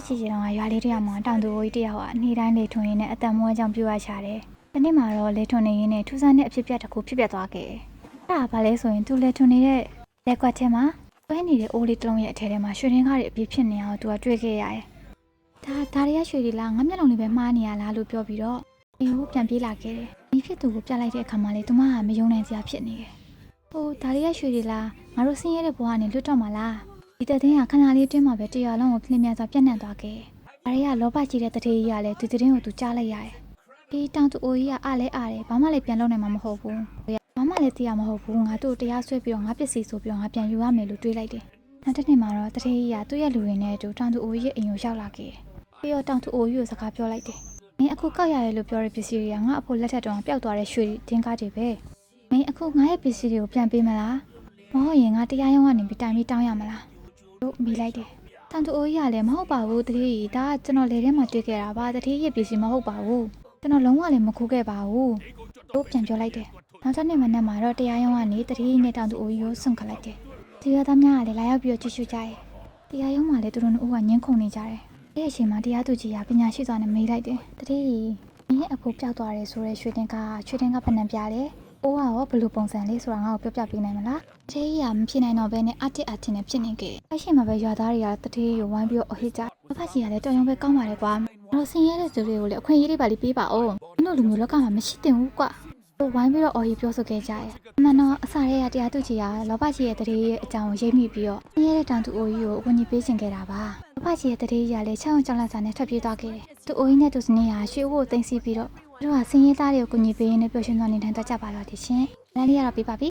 ချီချီတော့ရွာလေးတယောက်မှာတောင်သူအိုကြီးတယောက်ကနေ့တိုင်းလေထွန်ရင်းနဲ့အတန်မွေးကြောင့်ပြူရချတယ်။ဒီနေ့မှာတော့လေထွန်နေရင်းနဲ့ထူးဆန်းတဲ့အဖြစ်အပျက်တစ်ခုဖြစ်ပျက်သွားခဲ့တယ်။အဲ့ဒါဘာလဲဆိုရင်သူလေထွန်နေတဲ့လက်ကွက်ထဲမှာတွဲနေတဲ့အိုးလေးတစ်လုံးရဲ့အထဲထဲမှာရွှေရင်းကားတွေအပြည့်ဖြစ်နေအောင်သူကတွေ့ခဲ့ရတယ်။ဒါတွေကရွှေတွေလားငါမျက်လုံးလေးပဲမှားနေရလားလို့ပြောပြီးတော့အေးဟိုပြန်ပြေးလာခဲ့တယ်။ဒီဖြစ်သူကိုပြလိုက်တဲ့အခါမှာလေသူမကမယုံနိုင်စရာဖြစ်နေတယ်။ဟိုဒါတွေကရွှေတွေလားငါတို့ဆင်းရဲတဲ့ဘဝကနေလွတ်တော့မှာလား။ဒီတဲ့တင်းကခဏလေးတွင်းမှာပဲတရားလုံးကိုခလင်းမြစွာပြန့်နှံ့သွားခဲ့။ဒါတွေကလောဘကြီးတဲ့တထေးကြီးကလည်းဒီတင်းကိုသူကြားလိုက်ရတယ်။ဒီတောင်သူအိုကြီးကအားလဲအားတယ်ဘာမှလည်းပြန်လုပ်နိုင်မှာမဟုတ်ဘူး။ဘာမှလည်းသိရမဟုတ်ဘူးငါတို့တရားဆွဲပြီးတော့ငါပစ္စည်းဆိုပြီးတော့ငါပြန်ယူရမယ်လို့တွေးလိုက်တယ်။နောက်တစ်နေ့မှာတော့တထေးကြီးကသူ့ရဲ့လူတွေနဲ့အတူတောင်သူအိုကြီးရဲ့အိမ်ကိုရောက်လာခဲ့တယ်။ပြီးတော့တောင်သူအိုကြီးကိုစကားပြောလိုက်တယ်။မင်းအခုကောက်ရတယ်လို့ပြောတဲ့ပစ္စည်းတွေကငါအဖို့လက်ထက်တုန်းကပျောက်သွားတဲ့ရွှေတင်းကားတွေပဲ။မင်းအခုငါရဲ့ပစ္စည်းတွေကိုပြန်ပေးမလား။မဟုတ်ရင်ငါတရားရုံးကနေပြီးတိုင်ပြီးတောင်းရမလား။တို့မိလိုက်တယ်။တောင်သူအိုကြီးကလည်းမဟုတ်ပါဘူးတထေးကြီးဒါကကျွန်တော်လေထဲမှာတွေ့ခဲ့တာပါတထေးရဲ့ပစ္စည်းမဟုတ်ပါဘူး။ကျွန်တော်လုံးဝလည်းမခိုးခဲ့ပါဘူး။တို့ပြန်ပြောလိုက်တယ်။နောက်တစ်နေ့မနက်မှာတော့တရားရုံးကနေတထေးကြီးနဲ့တောင်သူအိုကြီးကိုဆွန့်ခလိုက်တယ်။ဒီရသားများကလည်းလာရောက်ပြီးတော့ကြည့်ရှုကြတယ်။တရားရုံးမှာလည်းသူတို့ကညှင်းခုန်နေကြတယ်။အဲ့ဒီအချိန်မှာတရားသူကြီးကပညာရှိစွာနဲ့မေးလိုက်တယ်။တထေးကြီးမင်းအဖိုးပျောက်သွားတယ်ဆိုတဲ့ရွှေတင်ကဘယ်နှပြလဲ။အိုးကရောဘယ်လိုပုံစံလေးဆိုတာငါ့ကိုပြောပြပေးနိုင်မလား။တထေးကြီးကမဖြစ်နိုင်တော့ဘဲနဲ့အတစ်နဲ့ဖြစ်နေခဲ့။အဲ့ချိန်မှာပဲရွာသားတွေကတထေးကြီးကိုဝိုင်းပြီးတော့အဟစ်ကြ။ဘာဖကြီးကလည်းတော်ရုံပဲကောင်းပါတယ်ကွာ။တော့ဆင်းရဲတဲ့သူတွေကိုလည်းအခွင့်အရေးတွေပါလိပေးပါဦး။မင်းတို့လူမျိုးလောကမှာမရှိတင်ဘူးကွာ။ဝိုင်းပြီးတော့အော်ရီပြောဆိုခဲ့ကြတယ်။အမှန်တော့အစားရဲတရားသူကြီးကလောဘကြီးရဲ့တရေရဲ့အကြောင်းကိုရိပ်မိပြီးတော့ဆင်းရဲတဲ့တောင်သူအိုကြီးကိုအကူအညီပေးချင်ခဲ့တာပါ။လောဘကြီးရဲ့တရေကြီးကလည်းချောင်းကြောင်လန့်စာနဲ့ထွက်ပြေးသွားခဲ့တယ်။သူအိုကြီးနဲ့သူစနေဟာရွှေအိုးကိုတင်စီပြီးတော့သူတို့ကဆင်းရဲသားတွေကိုအကူအညီပေးရင်းနဲ့ပျော်ရွှင်စွာနေထိုင်တတ်ကြပါတော့တယ်ရှင်။လမ်းလေးရတော့ပြပါပြီ